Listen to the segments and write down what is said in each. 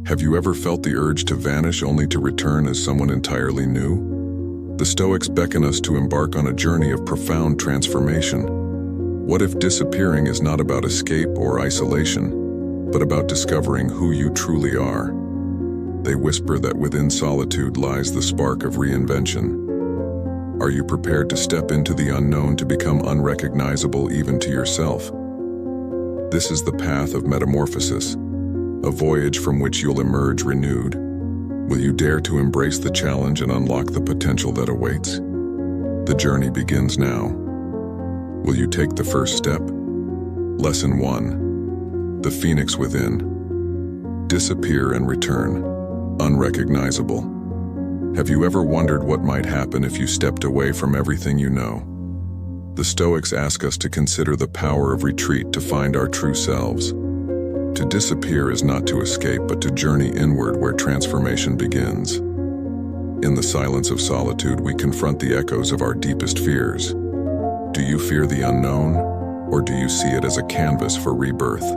Have you ever felt the urge to vanish only to return as someone entirely new? The Stoics beckon us to embark on a journey of profound transformation. What if disappearing is not about escape or isolation, but about discovering who you truly are? They whisper that within solitude lies the spark of reinvention. Are you prepared to step into the unknown to become unrecognizable even to yourself? This is the path of metamorphosis, a voyage from which you'll emerge renewed. Will you dare to embrace the challenge and unlock the potential that awaits? The journey begins now. Will you take the first step? Lesson 1. The Phoenix Within. Disappear and return. Unrecognizable. Have you ever wondered what might happen if you stepped away from everything you know? The Stoics ask us to consider the power of retreat to find our true selves. To disappear is not to escape, but to journey inward where transformation begins. In the silence of solitude, we confront the echoes of our deepest fears. Do you fear the unknown, or do you see it as a canvas for rebirth?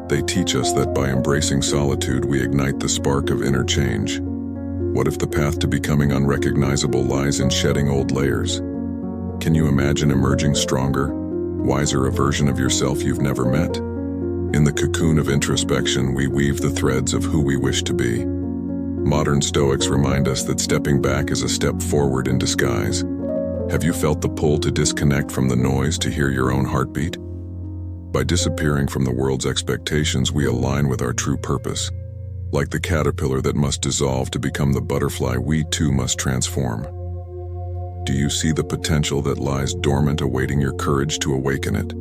They teach us that by embracing solitude, we ignite the spark of inner change. What if the path to becoming unrecognizable lies in shedding old layers? Can you imagine emerging stronger, wiser, a version of yourself you've never met? In the cocoon of introspection, we weave the threads of who we wish to be. Modern Stoics remind us that stepping back is a step forward in disguise. Have you felt the pull to disconnect from the noise to hear your own heartbeat? By disappearing from the world's expectations, we align with our true purpose. Like the caterpillar that must dissolve to become the butterfly, we too must transform. Do you see the potential that lies dormant, awaiting your courage to awaken it?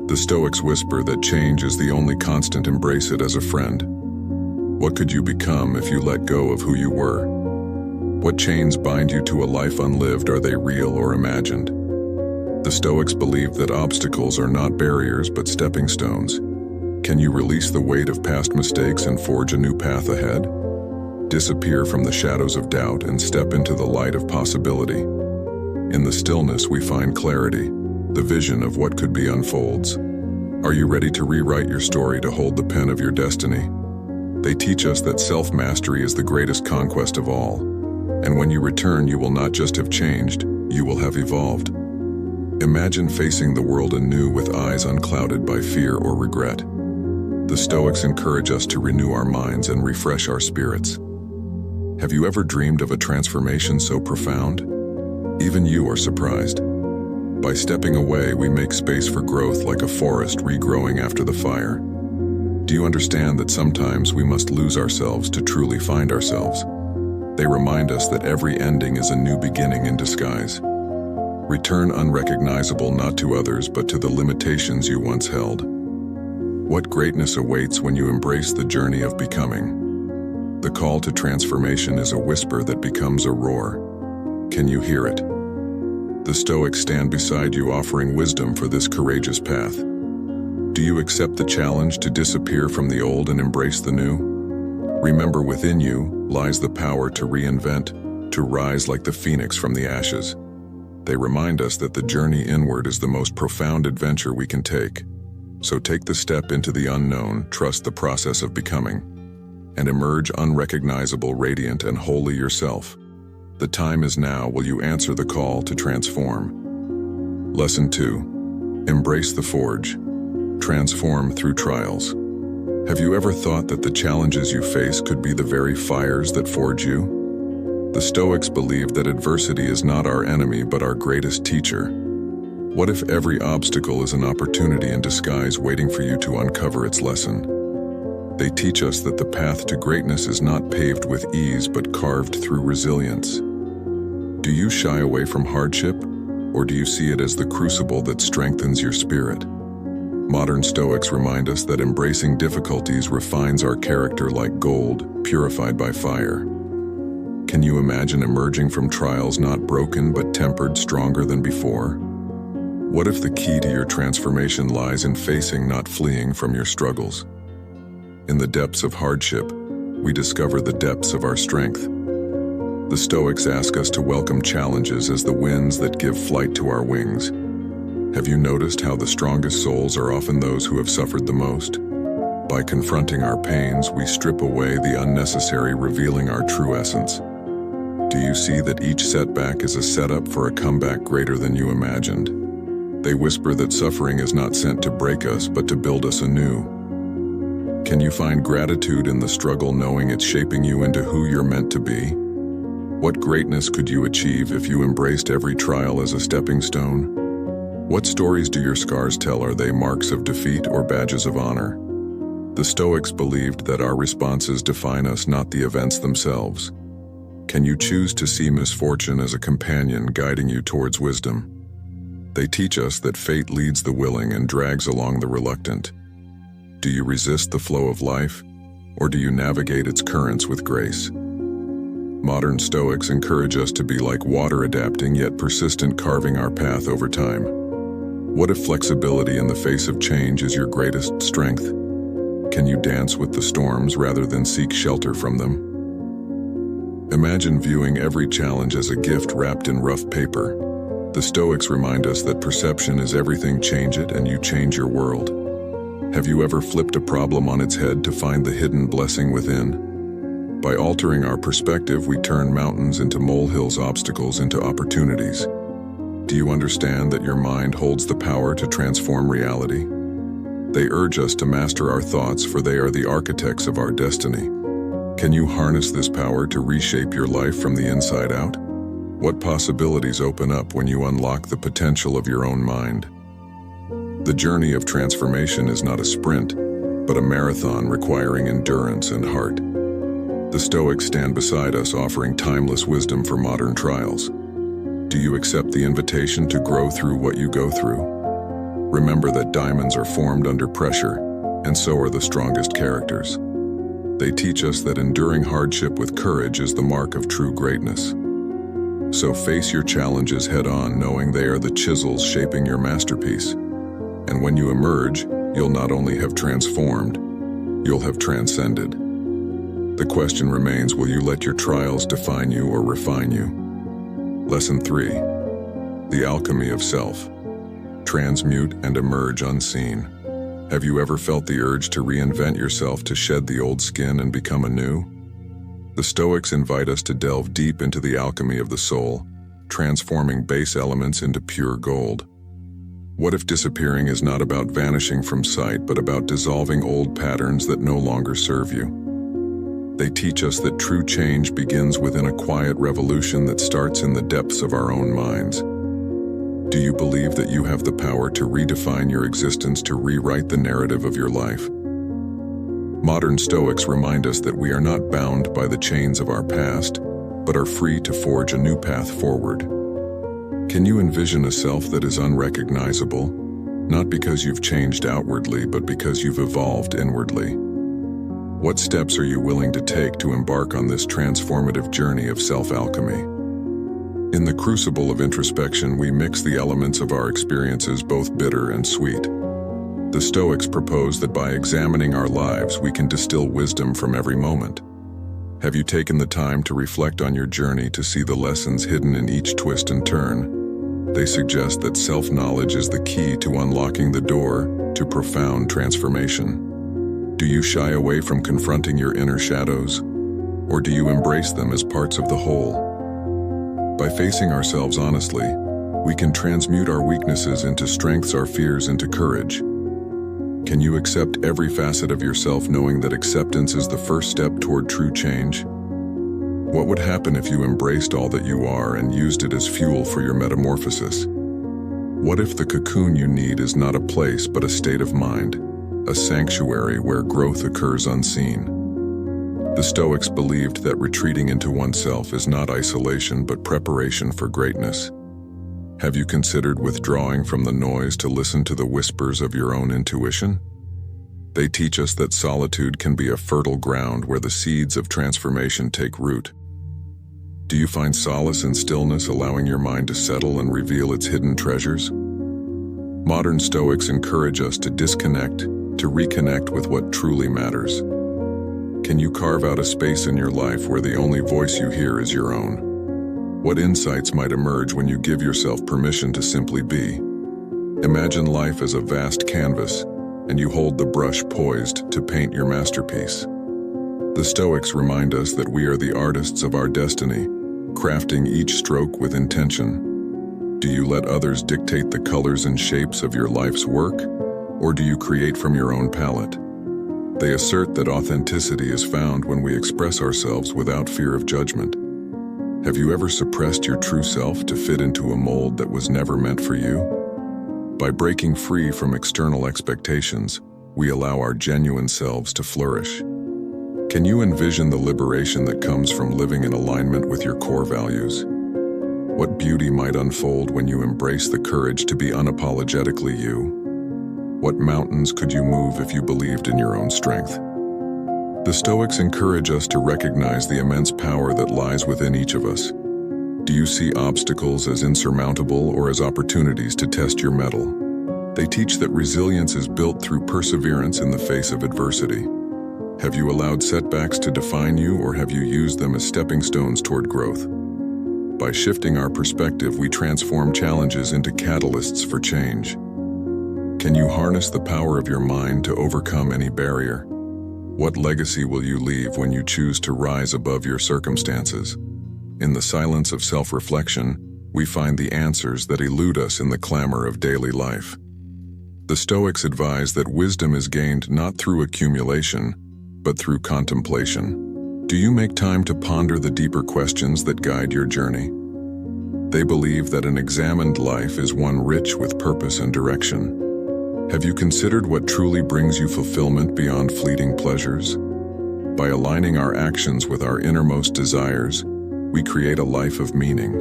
The Stoics whisper that change is the only constant. Embrace it as a friend. What could you become if you let go of who you were? What chains bind you to a life unlived? Are they real or imagined? The Stoics believe that obstacles are not barriers but stepping stones. Can you release the weight of past mistakes and forge a new path ahead? Disappear from the shadows of doubt and step into the light of possibility. In the stillness we find clarity. The vision of what could be unfolds. Are you ready to rewrite your story, to hold the pen of your destiny? They teach us that self-mastery is the greatest conquest of all. And when you return, you will not just have changed, you will have evolved. Imagine facing the world anew with eyes unclouded by fear or regret. The Stoics encourage us to renew our minds and refresh our spirits. Have you ever dreamed of a transformation so profound? Even you are surprised. By stepping away, we make space for growth, like a forest regrowing after the fire. Do you understand that sometimes we must lose ourselves to truly find ourselves? They remind us that every ending is a new beginning in disguise. Return unrecognizable, not to others, but to the limitations you once held. What greatness awaits when you embrace the journey of becoming? The call to transformation is a whisper that becomes a roar. Can you hear it? The Stoics stand beside you, offering wisdom for this courageous path. Do you accept the challenge to disappear from the old and embrace the new? Remember, within you lies the power to reinvent, to rise like the phoenix from the ashes. They remind us that the journey inward is the most profound adventure we can take. So take the step into the unknown, trust the process of becoming, and emerge unrecognizable, radiant, and wholly yourself. The time is now. Will you answer the call to transform? Lesson 2. Embrace the forge. Transform through trials. Have you ever thought that the challenges you face could be the very fires that forge you? The Stoics believe that adversity is not our enemy but our greatest teacher. What if every obstacle is an opportunity in disguise, waiting for you to uncover its lesson? They teach us that the path to greatness is not paved with ease but carved through resilience. Do you shy away from hardship, or do you see it as the crucible that strengthens your spirit? Modern Stoics remind us that embracing difficulties refines our character like gold, purified by fire. Can you imagine emerging from trials not broken but tempered, stronger than before? What if the key to your transformation lies in facing, not fleeing from your struggles? In the depths of hardship, we discover the depths of our strength. The Stoics ask us to welcome challenges as the winds that give flight to our wings. Have you noticed how the strongest souls are often those who have suffered the most? By confronting our pains, we strip away the unnecessary, revealing our true essence. Do you see that each setback is a setup for a comeback greater than you imagined? They whisper that suffering is not sent to break us, but to build us anew. Can you find gratitude in the struggle, knowing it's shaping you into who you're meant to be? What greatness could you achieve if you embraced every trial as a stepping stone? What stories do your scars tell? Are they marks of defeat or badges of honor? The Stoics believed that our responses define us, not the events themselves. Can you choose to see misfortune as a companion guiding you towards wisdom? They teach us that fate leads the willing and drags along the reluctant. Do you resist the flow of life, or do you navigate its currents with grace? Modern Stoics encourage us to be like water, adapting yet persistent, carving our path over time. What if flexibility in the face of change is your greatest strength? Can you dance with the storms rather than seek shelter from them? Imagine viewing every challenge as a gift wrapped in rough paper. The Stoics remind us that perception is everything. Change it and you change your world. Have you ever flipped a problem on its head to find the hidden blessing within? By altering our perspective, we turn mountains into molehills, obstacles into opportunities. Do you understand that your mind holds the power to transform reality? They urge us to master our thoughts, for they are the architects of our destiny. Can you harness this power to reshape your life from the inside out? What possibilities open up when you unlock the potential of your own mind? The journey of transformation is not a sprint, but a marathon requiring endurance and heart. The Stoics stand beside us, offering timeless wisdom for modern trials. Do you accept the invitation to grow through what you go through? Remember that diamonds are formed under pressure, and so are the strongest characters. They teach us that enduring hardship with courage is the mark of true greatness. So face your challenges head on, knowing they are the chisels shaping your masterpiece. And when you emerge, you'll not only have transformed, you'll have transcended. The question remains, will you let your trials define you or refine you? Lesson 3. The alchemy of self. Transmute and emerge unseen. Have you ever felt the urge to reinvent yourself, to shed the old skin and become anew? The Stoics invite us to delve deep into the alchemy of the soul, transforming base elements into pure gold. What if disappearing is not about vanishing from sight, but about dissolving old patterns that no longer serve you? They teach us that true change begins within, a quiet revolution that starts in the depths of our own minds. Do you believe that you have the power to redefine your existence, to rewrite the narrative of your life? Modern Stoics remind us that we are not bound by the chains of our past, but are free to forge a new path forward. Can you envision a self that is unrecognizable, not because you've changed outwardly, but because you've evolved inwardly? What steps are you willing to take to embark on this transformative journey of self-alchemy? In the crucible of introspection, we mix the elements of our experiences, both bitter and sweet. The Stoics propose that by examining our lives, we can distill wisdom from every moment. Have you taken the time to reflect on your journey, to see the lessons hidden in each twist and turn? They suggest that self-knowledge is the key to unlocking the door to profound transformation. Do you shy away from confronting your inner shadows, or do you embrace them as parts of the whole? By facing ourselves honestly, we can transmute our weaknesses into strengths, our fears into courage. Can you accept every facet of yourself, knowing that acceptance is the first step toward true change? What would happen if you embraced all that you are and used it as fuel for your metamorphosis? What if the cocoon you need is not a place, but a state of mind, a sanctuary where growth occurs unseen? The Stoics believed that retreating into oneself is not isolation, but preparation for greatness. Have you considered withdrawing from the noise to listen to the whispers of your own intuition? They teach us that solitude can be a fertile ground where the seeds of transformation take root. Do you find solace in stillness, allowing your mind to settle and reveal its hidden treasures? Modern Stoics encourage us to disconnect, to reconnect with what truly matters. Can you carve out a space in your life where the only voice you hear is your own? What insights might emerge when you give yourself permission to simply be? Imagine life as a vast canvas, and you hold the brush poised to paint your masterpiece. The Stoics remind us that we are the artists of our destiny, crafting each stroke with intention. Do you let others dictate the colors and shapes of your life's work, or do you create from your own palette? They assert that authenticity is found when we express ourselves without fear of judgment. Have you ever suppressed your true self to fit into a mold that was never meant for you? By breaking free from external expectations, we allow our genuine selves to flourish. Can you envision the liberation that comes from living in alignment with your core values? What beauty might unfold when you embrace the courage to be unapologetically you? What mountains could you move if you believed in your own strength? The Stoics encourage us to recognize the immense power that lies within each of us. Do you see obstacles as insurmountable or as opportunities to test your mettle? They teach that resilience is built through perseverance in the face of adversity. Have you allowed setbacks to define you, or have you used them as stepping stones toward growth? By shifting our perspective, we transform challenges into catalysts for change. Can you harness the power of your mind to overcome any barrier? What legacy will you leave when you choose to rise above your circumstances? In the silence of self-reflection, we find the answers that elude us in the clamor of daily life. The Stoics advise that wisdom is gained not through accumulation, but through contemplation. Do you make time to ponder the deeper questions that guide your journey? They believe that an examined life is one rich with purpose and direction. Have you considered what truly brings you fulfillment beyond fleeting pleasures? By aligning our actions with our innermost desires, we create a life of meaning.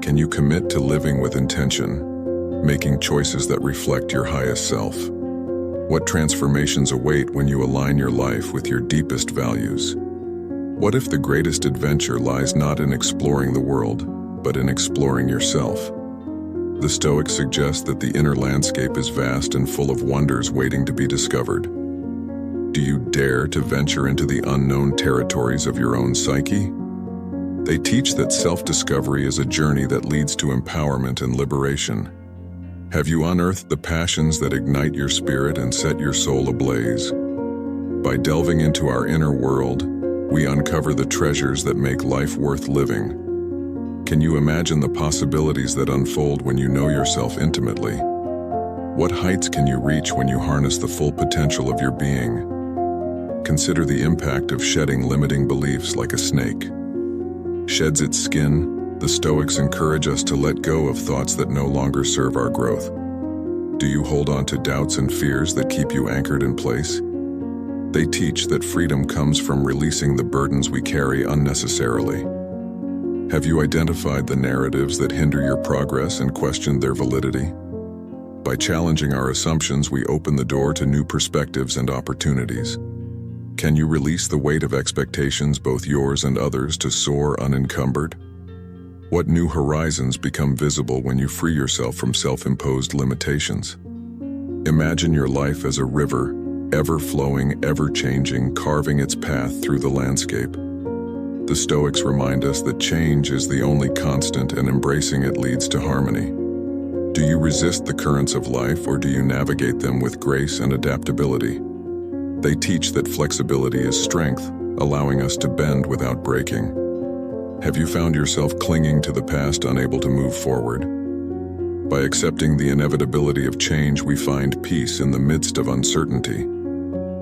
Can you commit to living with intention, making choices that reflect your highest self? What transformations await when you align your life with your deepest values? What if the greatest adventure lies not in exploring the world, but in exploring yourself? The Stoics suggest that the inner landscape is vast and full of wonders waiting to be discovered. Do you dare to venture into the unknown territories of your own psyche? They teach that self-discovery is a journey that leads to empowerment and liberation. Have you unearthed the passions that ignite your spirit and set your soul ablaze? By delving into our inner world, we uncover the treasures that make life worth living. Can you imagine the possibilities that unfold when you know yourself intimately? What heights can you reach when you harness the full potential of your being? Consider the impact of shedding limiting beliefs like a snake sheds its skin. The Stoics encourage us to let go of thoughts that no longer serve our growth. Do you hold on to doubts and fears that keep you anchored in place? They teach that freedom comes from releasing the burdens we carry unnecessarily. Have you identified the narratives that hinder your progress and questioned their validity? By challenging our assumptions, we open the door to new perspectives and opportunities. Can you release the weight of expectations, both yours and others, to soar unencumbered? What new horizons become visible when you free yourself from self-imposed limitations? Imagine your life as a river, ever-flowing, ever-changing, carving its path through the landscape. The Stoics remind us that change is the only constant, and embracing it leads to harmony. Do you resist the currents of life, or do you navigate them with grace and adaptability? They teach that flexibility is strength, allowing us to bend without breaking. Have you found yourself clinging to the past, unable to move forward? By accepting the inevitability of change, we find peace in the midst of uncertainty.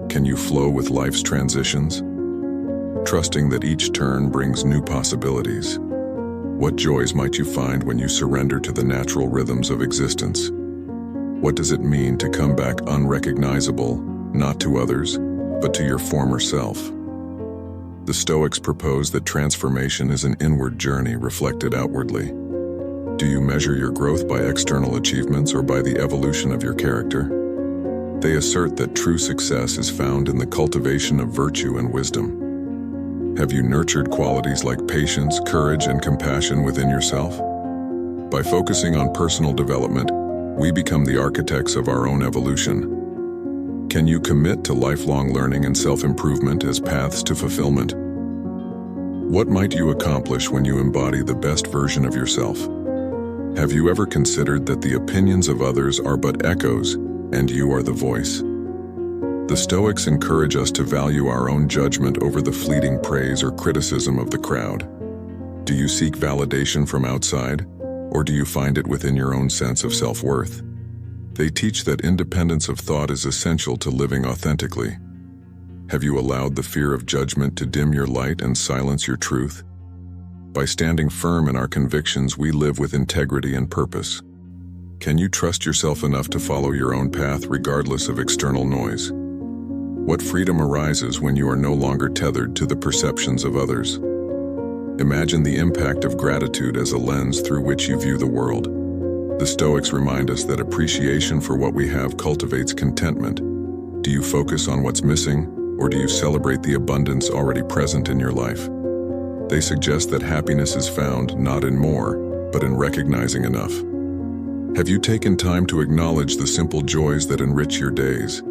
Can you flow with life's transitions, trusting that each turn brings new possibilities? What joys might you find when you surrender to the natural rhythms of existence? What does it mean to come back unrecognizable, not to others, but to your former self? The Stoics propose that transformation is an inward journey reflected outwardly. Do you measure your growth by external achievements or by the evolution of your character? They assert that true success is found in the cultivation of virtue and wisdom. Have you nurtured qualities like patience, courage, and compassion within yourself? By focusing on personal development, we become the architects of our own evolution. Can you commit to lifelong learning and self-improvement as paths to fulfillment? What might you accomplish when you embody the best version of yourself? Have you ever considered that the opinions of others are but echoes, and you are the voice? The Stoics encourage us to value our own judgment over the fleeting praise or criticism of the crowd. Do you seek validation from outside, or do you find it within your own sense of self-worth? They teach that independence of thought is essential to living authentically. Have you allowed the fear of judgment to dim your light and silence your truth? By standing firm in our convictions, we live with integrity and purpose. Can you trust yourself enough to follow your own path regardless of external noise? What freedom arises when you are no longer tethered to the perceptions of others? Imagine the impact of gratitude as a lens through which you view the world. The Stoics remind us that appreciation for what we have cultivates contentment. Do you focus on what's missing, or do you celebrate the abundance already present in your life? They suggest that happiness is found not in more, but in recognizing enough. Have you taken time to acknowledge the simple joys that enrich your days?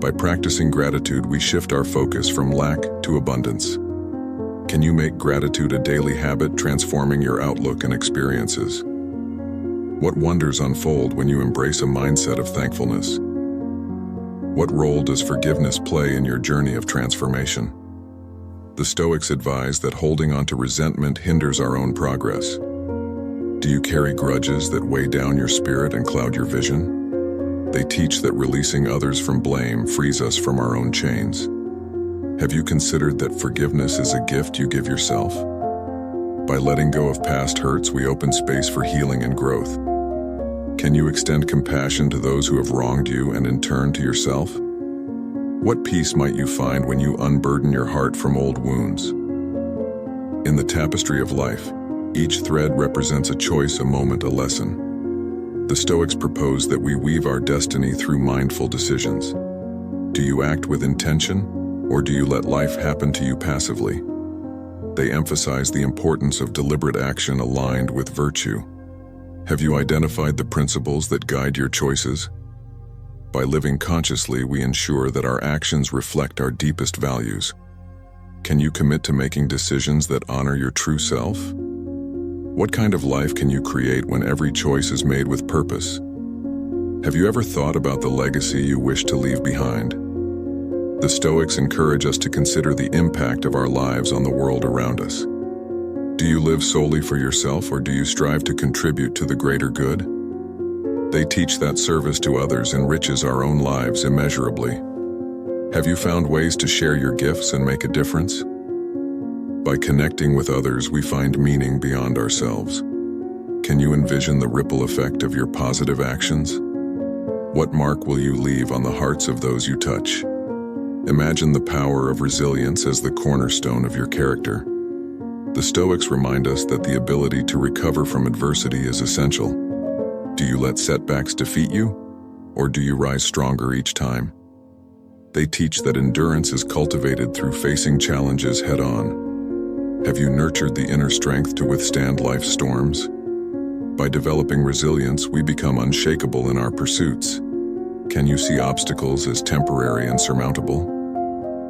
By practicing gratitude, we shift our focus from lack to abundance. Can you make gratitude a daily habit, transforming your outlook and experiences? What wonders unfold when you embrace a mindset of thankfulness? What role does forgiveness play in your journey of transformation? The Stoics advise that holding on to resentment hinders our own progress. Do you carry grudges that weigh down your spirit and cloud your vision? They teach that releasing others from blame frees us from our own chains. Have you considered that forgiveness is a gift you give yourself? By letting go of past hurts, we open space for healing and growth. Can you extend compassion to those who have wronged you and in turn to yourself? What peace might you find when you unburden your heart from old wounds? In the tapestry of life, each thread represents a choice, a moment, a lesson. The Stoics propose that we weave our destiny through mindful decisions. Do you act with intention, or do you let life happen to you passively? They emphasize the importance of deliberate action aligned with virtue. Have you identified the principles that guide your choices? By living consciously, we ensure that our actions reflect our deepest values. Can you commit to making decisions that honor your true self? What kind of life can you create when every choice is made with purpose? Have you ever thought about the legacy you wish to leave behind? The Stoics encourage us to consider the impact of our lives on the world around us. Do you live solely for yourself, or do you strive to contribute to the greater good? They teach that service to others enriches our own lives immeasurably. Have you found ways to share your gifts and make a difference? By connecting with others, we find meaning beyond ourselves. Can you envision the ripple effect of your positive actions? What mark will you leave on the hearts of those you touch? Imagine the power of resilience as the cornerstone of your character. The Stoics remind us that the ability to recover from adversity is essential. Do you let setbacks defeat you, or do you rise stronger each time? They teach that endurance is cultivated through facing challenges head-on. Have you nurtured the inner strength to withstand life's storms? By developing resilience, we become unshakable in our pursuits. Can you see obstacles as temporary and surmountable?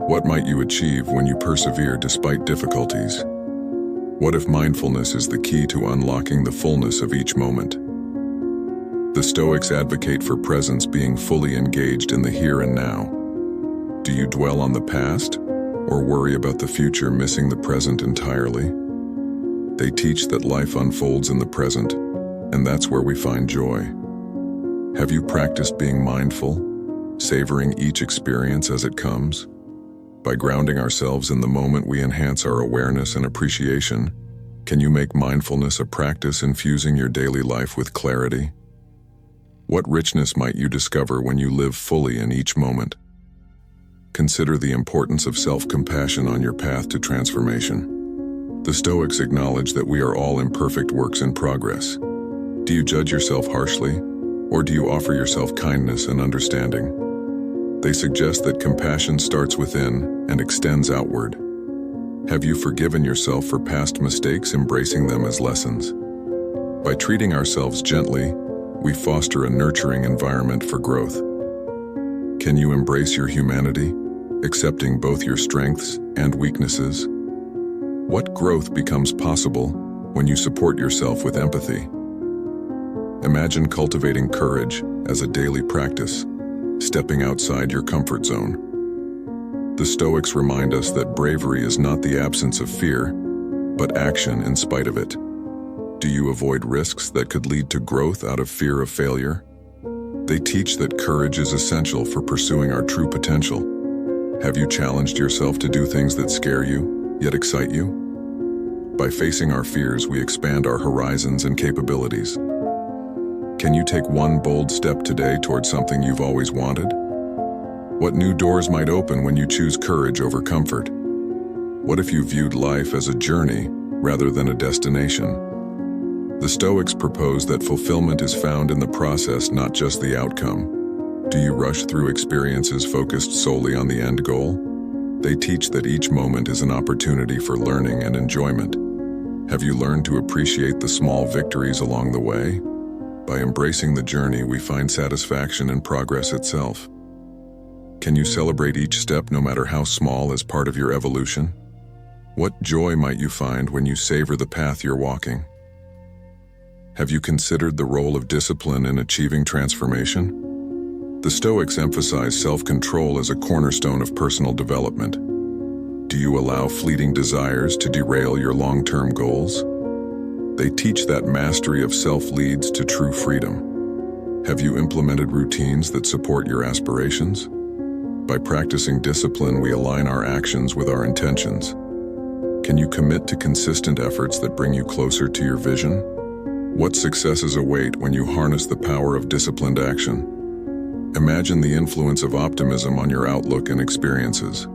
What might you achieve when you persevere despite difficulties? What if mindfulness is the key to unlocking the fullness of each moment? The Stoics advocate for presence, being fully engaged in the here and now. Do you dwell on the past, or worry about the future, missing the present entirely? They teach that life unfolds in the present, and that's where we find joy. Have you practiced being mindful, savoring each experience as it comes? By grounding ourselves in the moment, we enhance our awareness and appreciation. Can you make mindfulness a practice, infusing your daily life with clarity? What richness might you discover when you live fully in each moment? Consider the importance of self-compassion on your path to transformation. The Stoics acknowledge that we are all imperfect works in progress. Do you judge yourself harshly, or do you offer yourself kindness and understanding? They suggest that compassion starts within and extends outward. Have you forgiven yourself for past mistakes, embracing them as lessons? By treating ourselves gently, we foster a nurturing environment for growth. Can you embrace your humanity, accepting both your strengths and weaknesses? What growth becomes possible when you support yourself with empathy? Imagine cultivating courage as a daily practice. stepping outside your comfort zone. The Stoics remind us that bravery is not the absence of fear, but action in spite of it. Do you avoid risks that could lead to growth out of fear of failure? They teach that courage is essential for pursuing our true potential. Have you challenged yourself to do things that scare you, yet excite you? By facing our fears, we expand our horizons and capabilities. Can you take one bold step today towards something you've always wanted? What new doors might open when you choose courage over comfort? What if you viewed life as a journey rather than a destination? The Stoics propose that fulfillment is found in the process, not just the outcome. Do you rush through experiences focused solely on the end goal? They teach that each moment is an opportunity for learning and enjoyment. Have you learned to appreciate the small victories along the way? By embracing the journey, we find satisfaction in progress itself. Can you celebrate each step, no matter how small, as part of your evolution? What joy might you find when you savor the path you're walking? Have you considered the role of discipline in achieving transformation? The Stoics emphasize self-control as a cornerstone of personal development. Do you allow fleeting desires to derail your long-term goals? They teach that mastery of self leads to true freedom. Have you implemented routines that support your aspirations? By practicing discipline, we align our actions with our intentions. Can you commit to consistent efforts that bring you closer to your vision? What successes await when you harness the power of disciplined action? Imagine the influence of optimism on your outlook and experiences.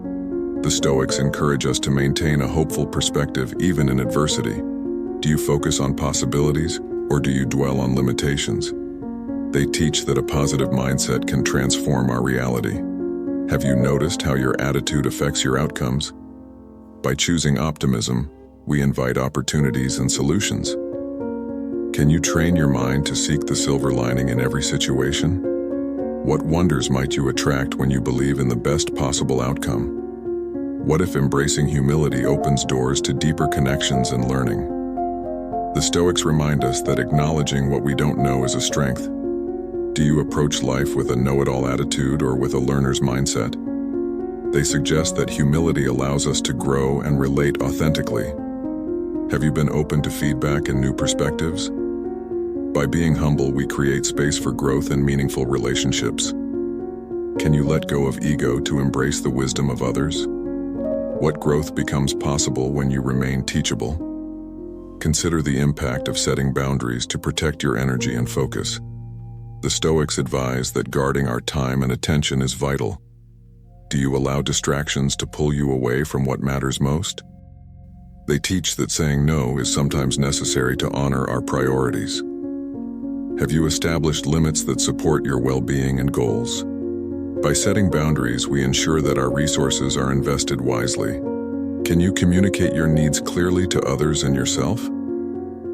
The Stoics encourage us to maintain a hopeful perspective even in adversity. Do you focus on possibilities, or do you dwell on limitations? They teach that a positive mindset can transform our reality. Have you noticed how your attitude affects your outcomes? By choosing optimism, we invite opportunities and solutions. Can you train your mind to seek the silver lining in every situation? What wonders might you attract when you believe in the best possible outcome? What if embracing humility opens doors to deeper connections and learning? The Stoics remind us that acknowledging what we don't know is a strength. Do you approach life with a know-it-all attitude or with a learner's mindset? They suggest that humility allows us to grow and relate authentically. Have you been open to feedback and new perspectives? By being humble, we create space for growth and meaningful relationships. Can you let go of ego to embrace the wisdom of others? What growth becomes possible when you remain teachable? Consider the impact of setting boundaries to protect your energy and focus. The Stoics advise that guarding our time and attention is vital. Do you allow distractions to pull you away from what matters most? They teach that saying no is sometimes necessary to honor our priorities. Have you established limits that support your well-being and goals? By setting boundaries, we ensure that our resources are invested wisely. Can you communicate your needs clearly to others and yourself?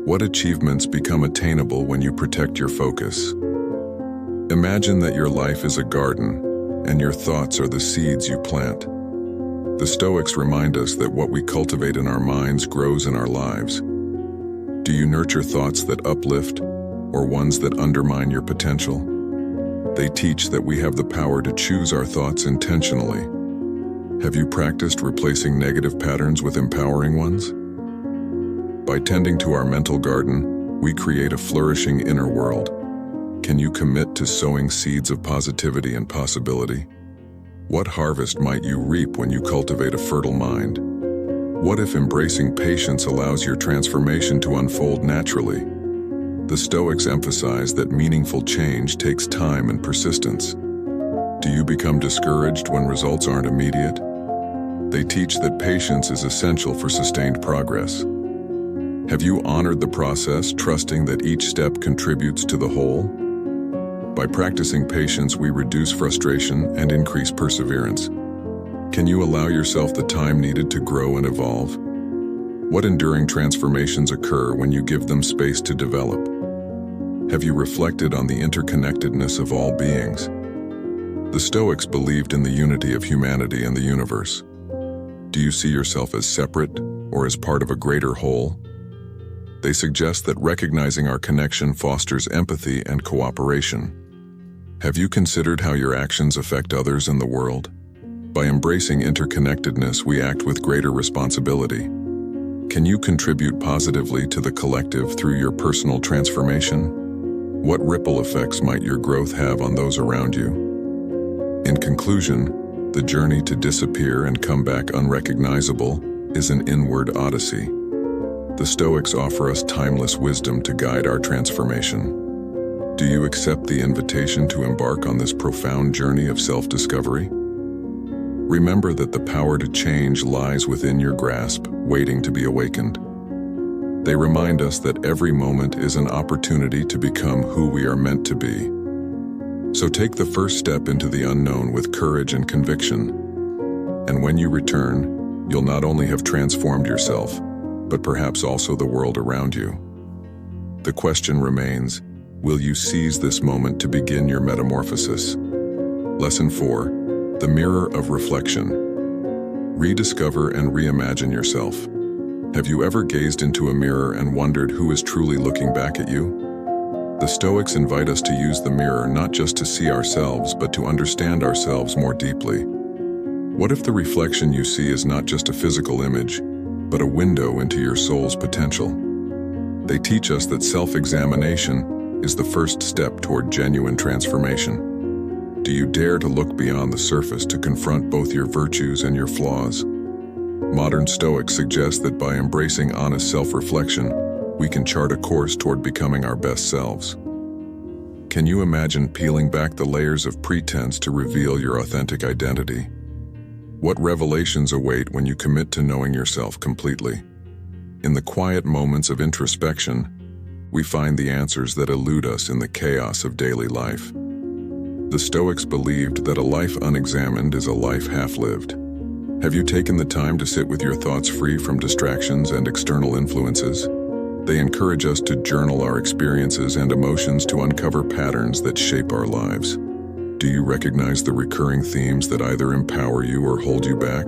What achievements become attainable when you protect your focus? Imagine that your life is a garden, and your thoughts are the seeds you plant. The Stoics remind us that what we cultivate in our minds grows in our lives. Do you nurture thoughts that uplift, or ones that undermine your potential? They teach that we have the power to choose our thoughts intentionally. Have you practiced replacing negative patterns with empowering ones? By tending to our mental garden, we create a flourishing inner world. Can you commit to sowing seeds of positivity and possibility? What harvest might you reap when you cultivate a fertile mind? What if embracing patience allows your transformation to unfold naturally? The Stoics emphasize that meaningful change takes time and persistence. Do you become discouraged when results aren't immediate? They teach that patience is essential for sustained progress. Have you honored the process, trusting that each step contributes to the whole? By practicing patience, we reduce frustration and increase perseverance. Can you allow yourself the time needed to grow and evolve? What enduring transformations occur when you give them space to develop? Have you reflected on the interconnectedness of all beings? The Stoics believed in the unity of humanity and the universe. Do you see yourself as separate or as part of a greater whole? They suggest that recognizing our connection fosters empathy and cooperation. Have you considered how your actions affect others in the world? By embracing interconnectedness, we act with greater responsibility. Can you contribute positively to the collective through your personal transformation? What ripple effects might your growth have on those around you? In conclusion, the journey to disappear and come back unrecognizable is an inward odyssey. The Stoics offer us timeless wisdom to guide our transformation. Do you accept the invitation to embark on this profound journey of self-discovery? Remember that the power to change lies within your grasp, waiting to be awakened. They remind us that every moment is an opportunity to become who we are meant to be. So take the first step into the unknown with courage and conviction. And when you return, you'll not only have transformed yourself, but perhaps also the world around you. The question remains, will you seize this moment to begin your metamorphosis? Lesson 4. The Mirror of Reflection. Rediscover and reimagine yourself. Have you ever gazed into a mirror and wondered who is truly looking back at you? The Stoics invite us to use the mirror not just to see ourselves, but to understand ourselves more deeply. What if the reflection you see is not just a physical image, but a window into your soul's potential? They teach us that self-examination is the first step toward genuine transformation. Do you dare to look beyond the surface to confront both your virtues and your flaws? Modern Stoics suggest that by embracing honest self-reflection, we can chart a course toward becoming our best selves. Can you imagine peeling back the layers of pretense to reveal your authentic identity? What revelations await when you commit to knowing yourself completely? In the quiet moments of introspection, we find the answers that elude us in the chaos of daily life. The Stoics believed that a life unexamined is a life half-lived. Have you taken the time to sit with your thoughts free from distractions and external influences? They encourage us to journal our experiences and emotions to uncover patterns that shape our lives. Do you recognize the recurring themes that either empower you or hold you back?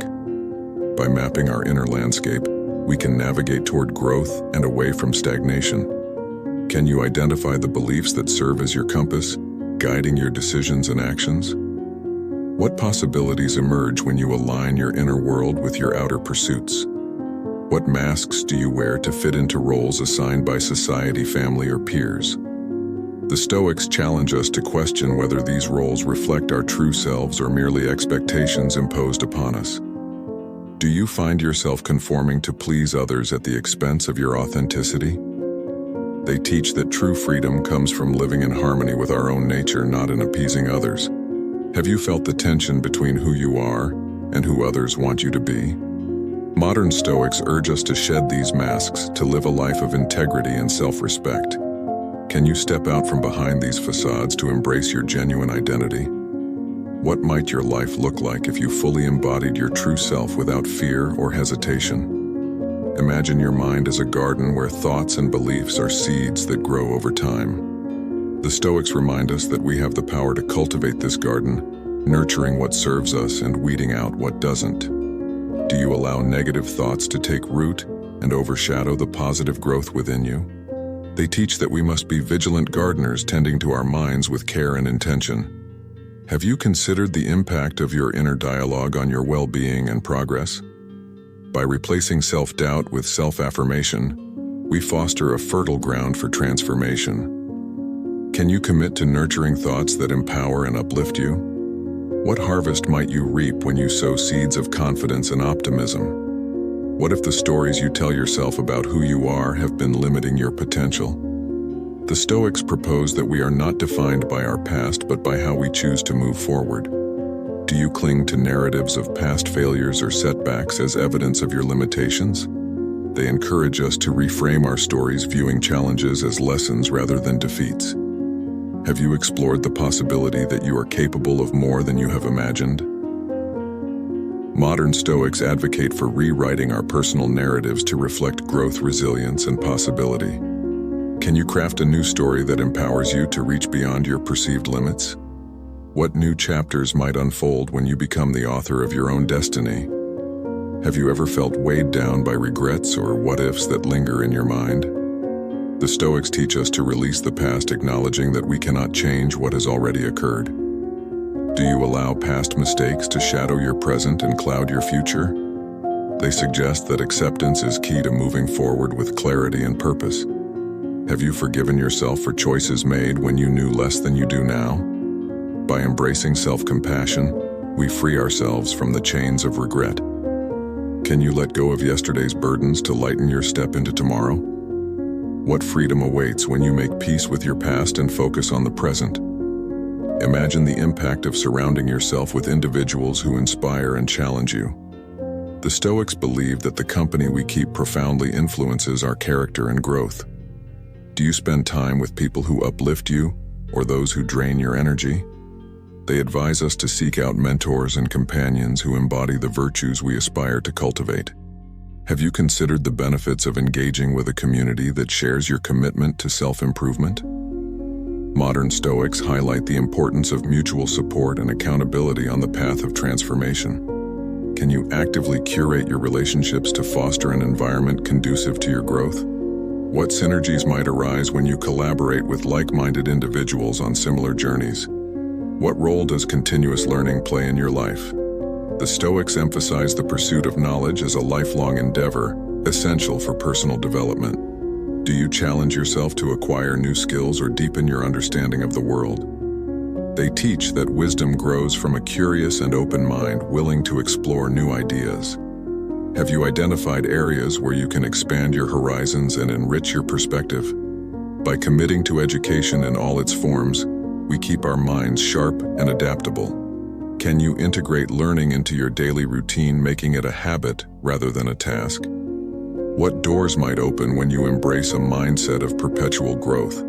By mapping our inner landscape, we can navigate toward growth and away from stagnation. Can you identify the beliefs that serve as your compass, guiding your decisions and actions? What possibilities emerge when you align your inner world with your outer pursuits? What masks do you wear to fit into roles assigned by society, family, or peers? The Stoics challenge us to question whether these roles reflect our true selves or merely expectations imposed upon us. Do you find yourself conforming to please others at the expense of your authenticity? They teach that true freedom comes from living in harmony with our own nature, not in appeasing others. Have you felt the tension between who you are and who others want you to be? Modern Stoics urge us to shed these masks to live a life of integrity and self-respect. Can you step out from behind these facades to embrace your genuine identity? What might your life look like if you fully embodied your true self without fear or hesitation? Imagine your mind as a garden where thoughts and beliefs are seeds that grow over time. The Stoics remind us that we have the power to cultivate this garden, nurturing what serves us and weeding out what doesn't. Do you allow negative thoughts to take root and overshadow the positive growth within you? They teach that we must be vigilant gardeners, tending to our minds with care and intention. Have you considered the impact of your inner dialogue on your well-being and progress? By replacing self-doubt with self-affirmation, we foster a fertile ground for transformation. Can you commit to nurturing thoughts that empower and uplift you? What harvest might you reap when you sow seeds of confidence and optimism? What if the stories you tell yourself about who you are have been limiting your potential? The Stoics propose that we are not defined by our past, but by how we choose to move forward. Do you cling to narratives of past failures or setbacks as evidence of your limitations? They encourage us to reframe our stories, viewing challenges as lessons rather than defeats. Have you explored the possibility that you are capable of more than you have imagined? Modern Stoics advocate for rewriting our personal narratives to reflect growth, resilience, and possibility. Can you craft a new story that empowers you to reach beyond your perceived limits? What new chapters might unfold when you become the author of your own destiny? Have you ever felt weighed down by regrets or what-ifs that linger in your mind? The Stoics teach us to release the past, acknowledging that we cannot change what has already occurred. Do you allow past mistakes to shadow your present and cloud your future? They suggest that acceptance is key to moving forward with clarity and purpose. Have you forgiven yourself for choices made when you knew less than you do now? By embracing self-compassion, we free ourselves from the chains of regret. Can you let go of yesterday's burdens to lighten your step into tomorrow? What freedom awaits when you make peace with your past and focus on the present? Imagine the impact of surrounding yourself with individuals who inspire and challenge you. The Stoics believe that the company we keep profoundly influences our character and growth. Do you spend time with people who uplift you or those who drain your energy? They advise us to seek out mentors and companions who embody the virtues we aspire to cultivate. Have you considered the benefits of engaging with a community that shares your commitment to self-improvement? Modern Stoics highlight the importance of mutual support and accountability on the path of transformation. Can you actively curate your relationships to foster an environment conducive to your growth? What synergies might arise when you collaborate with like-minded individuals on similar journeys? What role does continuous learning play in your life? The Stoics emphasize the pursuit of knowledge as a lifelong endeavor, essential for personal development. Do you challenge yourself to acquire new skills or deepen your understanding of the world? They teach that wisdom grows from a curious and open mind willing to explore new ideas. Have you identified areas where you can expand your horizons and enrich your perspective? By committing to education in all its forms, we keep our minds sharp and adaptable. Can you integrate learning into your daily routine, making it a habit rather than a task? What doors might open when you embrace a mindset of perpetual growth?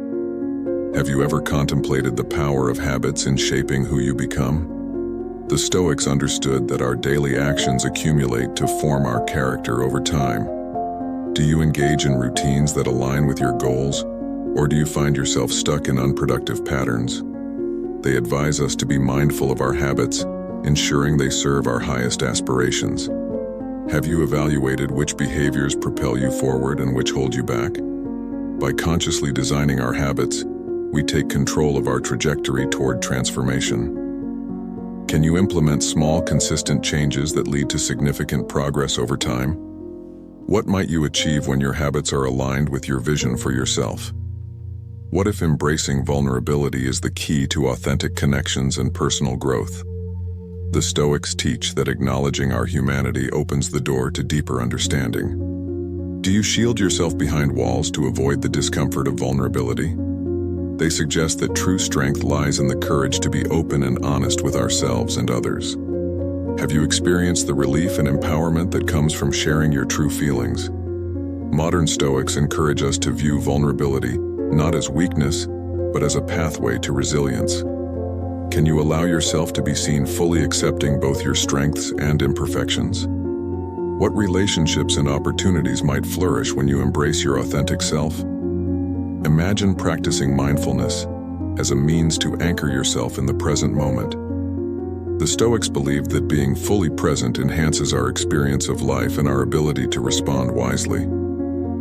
Have you ever contemplated the power of habits in shaping who you become? The Stoics understood that our daily actions accumulate to form our character over time. Do you engage in routines that align with your goals, or do you find yourself stuck in unproductive patterns? They advise us to be mindful of our habits, ensuring they serve our highest aspirations. Have you evaluated which behaviors propel you forward and which hold you back? By consciously designing our habits, we take control of our trajectory toward transformation. Can you implement small, consistent changes that lead to significant progress over time? What might you achieve when your habits are aligned with your vision for yourself? What if embracing vulnerability is the key to authentic connections and personal growth? The Stoics teach that acknowledging our humanity opens the door to deeper understanding. Do you shield yourself behind walls to avoid the discomfort of vulnerability? They suggest that true strength lies in the courage to be open and honest with ourselves and others. Have you experienced the relief and empowerment that comes from sharing your true feelings? Modern Stoics encourage us to view vulnerability not as weakness, but as a pathway to resilience. Can you allow yourself to be seen fully accepting both your strengths and imperfections? What relationships and opportunities might flourish when you embrace your authentic self? Imagine practicing mindfulness as a means to anchor yourself in the present moment. The Stoics believed that being fully present enhances our experience of life and our ability to respond wisely.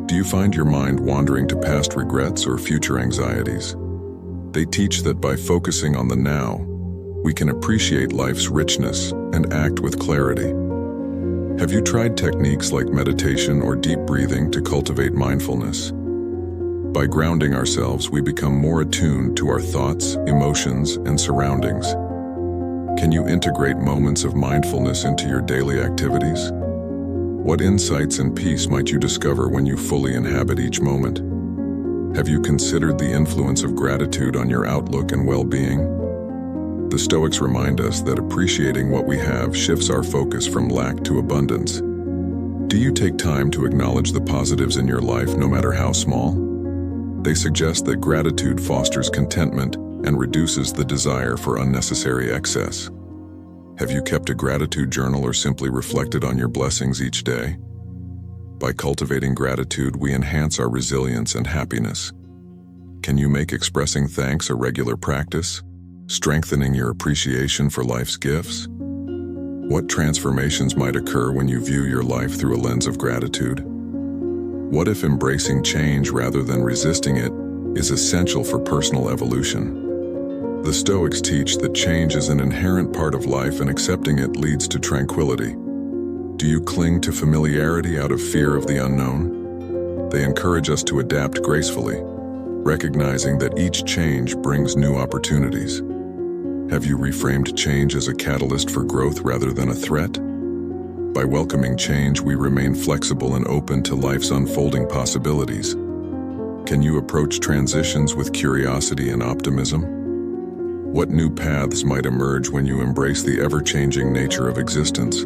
Do you find your mind wandering to past regrets or future anxieties? They teach that by focusing on the now, we can appreciate life's richness and act with clarity. Have you tried techniques like meditation or deep breathing to cultivate mindfulness? By grounding ourselves, we become more attuned to our thoughts, emotions, and surroundings. Can you integrate moments of mindfulness into your daily activities? What insights and peace might you discover when you fully inhabit each moment? Have you considered the influence of gratitude on your outlook and well-being? The Stoics remind us that appreciating what we have shifts our focus from lack to abundance. Do you take time to acknowledge the positives in your life, no matter how small? They suggest that gratitude fosters contentment and reduces the desire for unnecessary excess. Have you kept a gratitude journal or simply reflected on your blessings each day? By cultivating gratitude, we enhance our resilience and happiness. Can you make expressing thanks a regular practice, strengthening your appreciation for life's gifts? What transformations might occur when you view your life through a lens of gratitude? What if embracing change rather than resisting it is essential for personal evolution? The Stoics teach that change is an inherent part of life and accepting it leads to tranquility. Do you cling to familiarity out of fear of the unknown? They encourage us to adapt gracefully, recognizing that each change brings new opportunities. Have you reframed change as a catalyst for growth rather than a threat? By welcoming change, we remain flexible and open to life's unfolding possibilities. Can you approach transitions with curiosity and optimism? What new paths might emerge when you embrace the ever-changing nature of existence?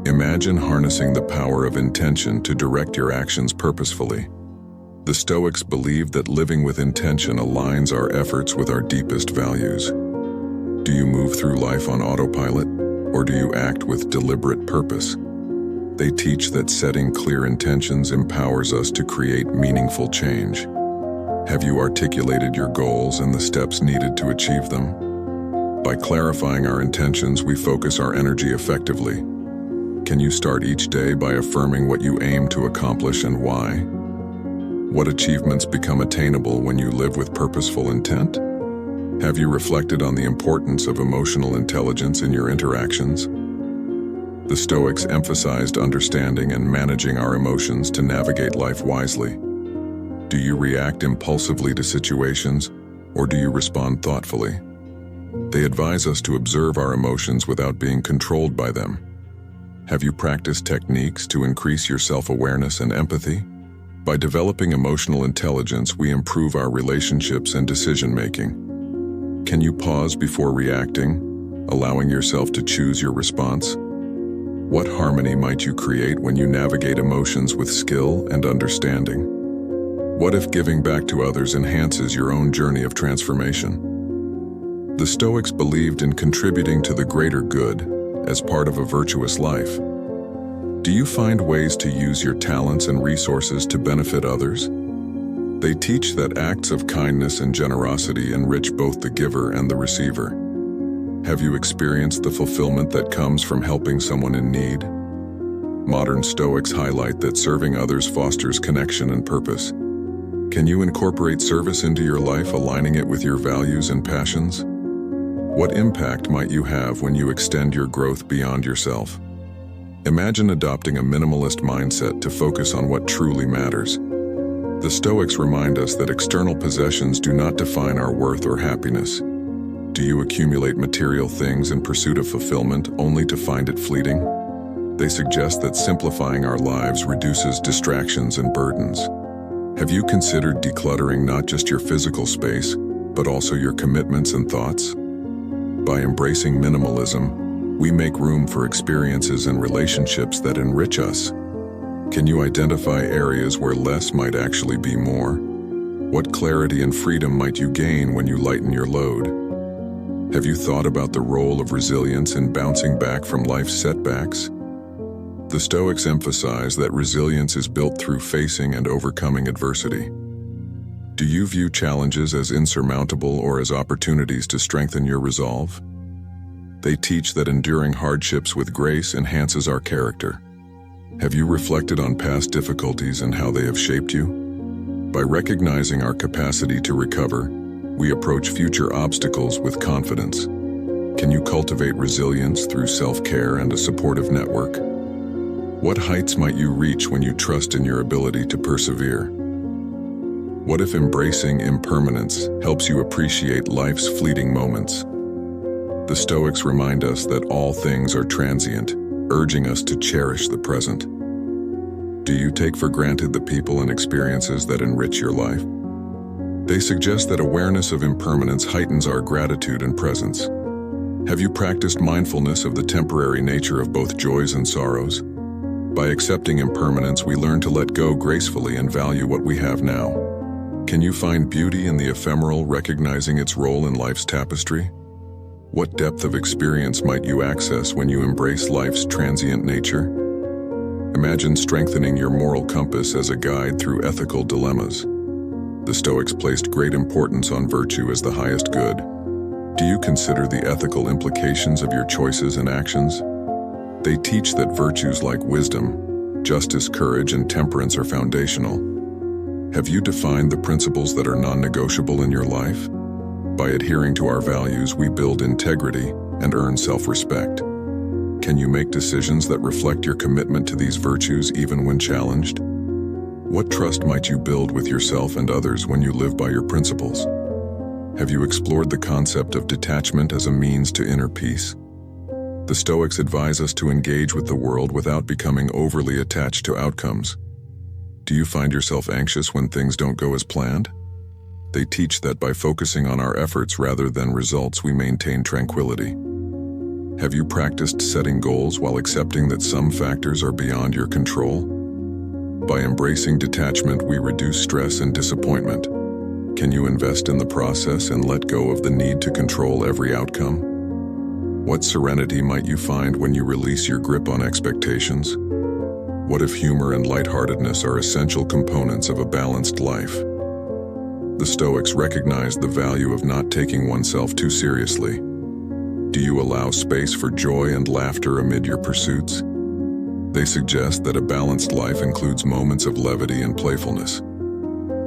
Imagine harnessing the power of intention to direct your actions purposefully. The Stoics believe that living with intention aligns our efforts with our deepest values. Do you move through life on autopilot, or do you act with deliberate purpose? They teach that setting clear intentions empowers us to create meaningful change. Have you articulated your goals and the steps needed to achieve them? By clarifying our intentions, we focus our energy effectively. Can you start each day by affirming what you aim to accomplish and why? What achievements become attainable when you live with purposeful intent? Have you reflected on the importance of emotional intelligence in your interactions? The Stoics emphasized understanding and managing our emotions to navigate life wisely. Do you react impulsively to situations, or do you respond thoughtfully? They advise us to observe our emotions without being controlled by them. Have you practiced techniques to increase your self-awareness and empathy? By developing emotional intelligence, we improve our relationships and decision-making. Can you pause before reacting, allowing yourself to choose your response? What harmony might you create when you navigate emotions with skill and understanding? What if giving back to others enhances your own journey of transformation? The Stoics believed in contributing to the greater good as part of a virtuous life. Do you find ways to use your talents and resources to benefit others? They teach that acts of kindness and generosity enrich both the giver and the receiver. Have you experienced the fulfillment that comes from helping someone in need? Modern Stoics highlight that serving others fosters connection and purpose. Can you incorporate service into your life, aligning it with your values and passions? What impact might you have when you extend your growth beyond yourself? Imagine adopting a minimalist mindset to focus on what truly matters. The Stoics remind us that external possessions do not define our worth or happiness. Do you accumulate material things in pursuit of fulfillment only to find it fleeting? They suggest that simplifying our lives reduces distractions and burdens. Have you considered decluttering not just your physical space, but also your commitments and thoughts? By embracing minimalism, we make room for experiences and relationships that enrich us. Can you identify areas where less might actually be more? What clarity and freedom might you gain when you lighten your load? Have you thought about the role of resilience in bouncing back from life's setbacks? The Stoics emphasize that resilience is built through facing and overcoming adversity. Do you view challenges as insurmountable or as opportunities to strengthen your resolve? They teach that enduring hardships with grace enhances our character. Have you reflected on past difficulties and how they have shaped you? By recognizing our capacity to recover, we approach future obstacles with confidence. Can you cultivate resilience through self-care and a supportive network? What heights might you reach when you trust in your ability to persevere? What if embracing impermanence helps you appreciate life's fleeting moments? The Stoics remind us that all things are transient, urging us to cherish the present. Do you take for granted the people and experiences that enrich your life? They suggest that awareness of impermanence heightens our gratitude and presence. Have you practiced mindfulness of the temporary nature of both joys and sorrows? By accepting impermanence, we learn to let go gracefully and value what we have now. Can you find beauty in the ephemeral, recognizing its role in life's tapestry? What depth of experience might you access when you embrace life's transient nature? Imagine strengthening your moral compass as a guide through ethical dilemmas. The Stoics placed great importance on virtue as the highest good. Do you consider the ethical implications of your choices and actions? They teach that virtues like wisdom, Justice, courage, and temperance are foundational. Have you defined the principles that are non-negotiable in your life? By adhering to our values, we build integrity and earn self-respect. Can you make decisions that reflect your commitment to these virtues even when challenged? What trust might you build with yourself and others when you live by your principles? Have you explored the concept of detachment as a means to inner peace? The Stoics advise us to engage with the world without becoming overly attached to outcomes. Do you find yourself anxious when things don't go as planned? They teach that by focusing on our efforts rather than results, we maintain tranquility. Have you practiced setting goals while accepting that some factors are beyond your control? By embracing detachment, we reduce stress and disappointment. Can you invest in the process and let go of the need to control every outcome? What serenity might you find when you release your grip on expectations? What if humor and lightheartedness are essential components of a balanced life? The Stoics recognize the value of not taking oneself too seriously. Do you allow space for joy and laughter amid your pursuits? They suggest that a balanced life includes moments of levity and playfulness.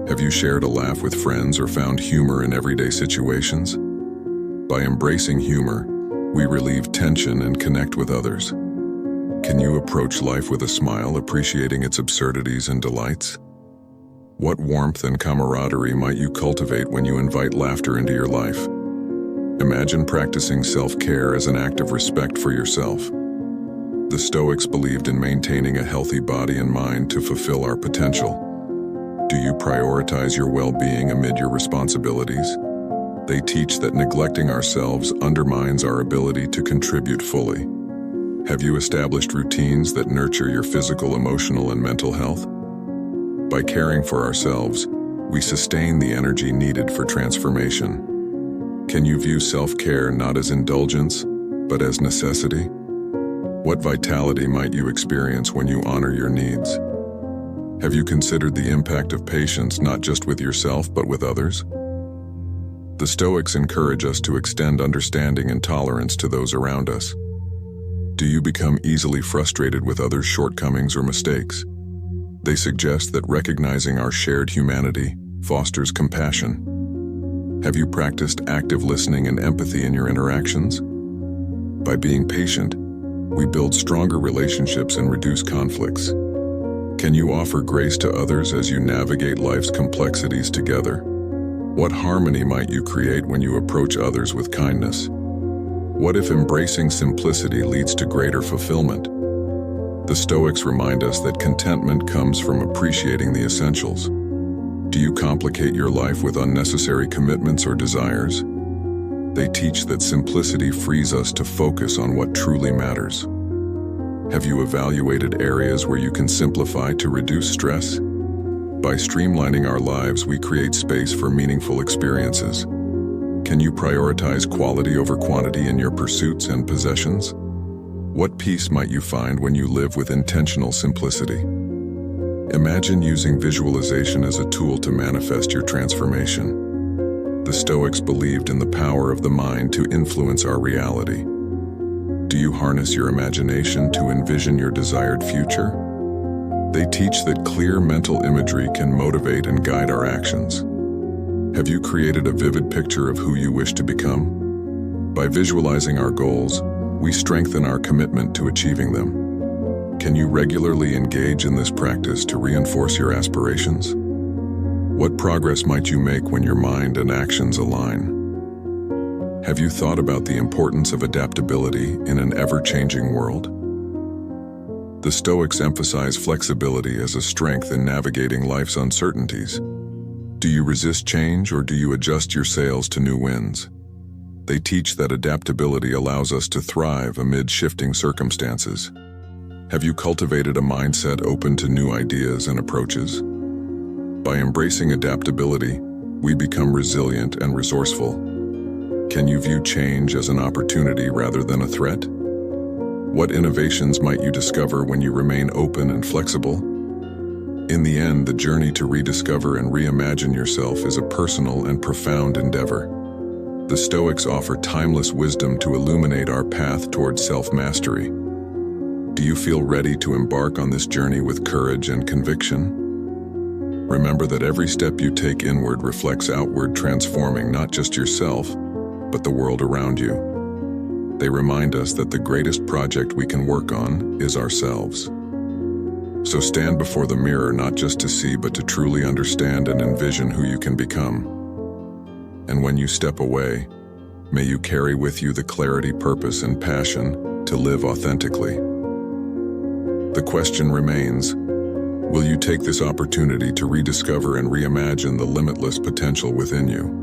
Have you shared a laugh with friends or found humor in everyday situations? By embracing humor, we relieve tension and connect with others. Can you approach life with a smile, appreciating its absurdities and delights? What warmth and camaraderie might you cultivate when you invite laughter into your life? Imagine practicing self-care as an act of respect for yourself. The Stoics believed in maintaining a healthy body and mind to fulfill our potential. Do you prioritize your well-being amid your responsibilities? They teach that neglecting ourselves undermines our ability to contribute fully. Have you established routines that nurture your physical, emotional, and mental health? By caring for ourselves, we sustain the energy needed for transformation. Can you view self-care not as indulgence, but as necessity? What vitality might you experience when you honor your needs? Have you considered the impact of patience not just with yourself, but with others? The Stoics encourage us to extend understanding and tolerance to those around us. Do you become easily frustrated with others' shortcomings or mistakes? They suggest that recognizing our shared humanity fosters compassion. Have you practiced active listening and empathy in your interactions? By being patient, we build stronger relationships and reduce conflicts. Can you offer grace to others as you navigate life's complexities together? What harmony might you create when you approach others with kindness? What if embracing simplicity leads to greater fulfillment? The Stoics remind us that contentment comes from appreciating the essentials. Do you complicate your life with unnecessary commitments or desires? They teach that simplicity frees us to focus on what truly matters. Have you evaluated areas where you can simplify to reduce stress? By streamlining our lives, we create space for meaningful experiences. Can you prioritize quality over quantity in your pursuits and possessions? What peace might you find when you live with intentional simplicity? Imagine using visualization as a tool to manifest your transformation. The Stoics believed in the power of the mind to influence our reality. Do you harness your imagination to envision your desired future? They teach that clear mental imagery can motivate and guide our actions. Have you created a vivid picture of who you wish to become? By visualizing our goals, we strengthen our commitment to achieving them. Can you regularly engage in this practice to reinforce your aspirations? What progress might you make when your mind and actions align? Have you thought about the importance of adaptability in an ever-changing world? The Stoics emphasize flexibility as a strength in navigating life's uncertainties. Do you resist change or do you adjust your sails to new winds? They teach that adaptability allows us to thrive amid shifting circumstances. Have you cultivated a mindset open to new ideas and approaches? By embracing adaptability, we become resilient and resourceful. Can you view change as an opportunity rather than a threat? What innovations might you discover when you remain open and flexible? In the end, the journey to rediscover and reimagine yourself is a personal and profound endeavor. The Stoics offer timeless wisdom to illuminate our path toward self-mastery. Do you feel ready to embark on this journey with courage and conviction? Remember that every step you take inward reflects outward, transforming not just yourself, but the world around you. They remind us that the greatest project we can work on is ourselves. So stand before the mirror not just to see, but to truly understand and envision who you can become. And when you step away, may you carry with you the clarity, purpose, and passion to live authentically. The question remains, will you take this opportunity to rediscover and reimagine the limitless potential within you?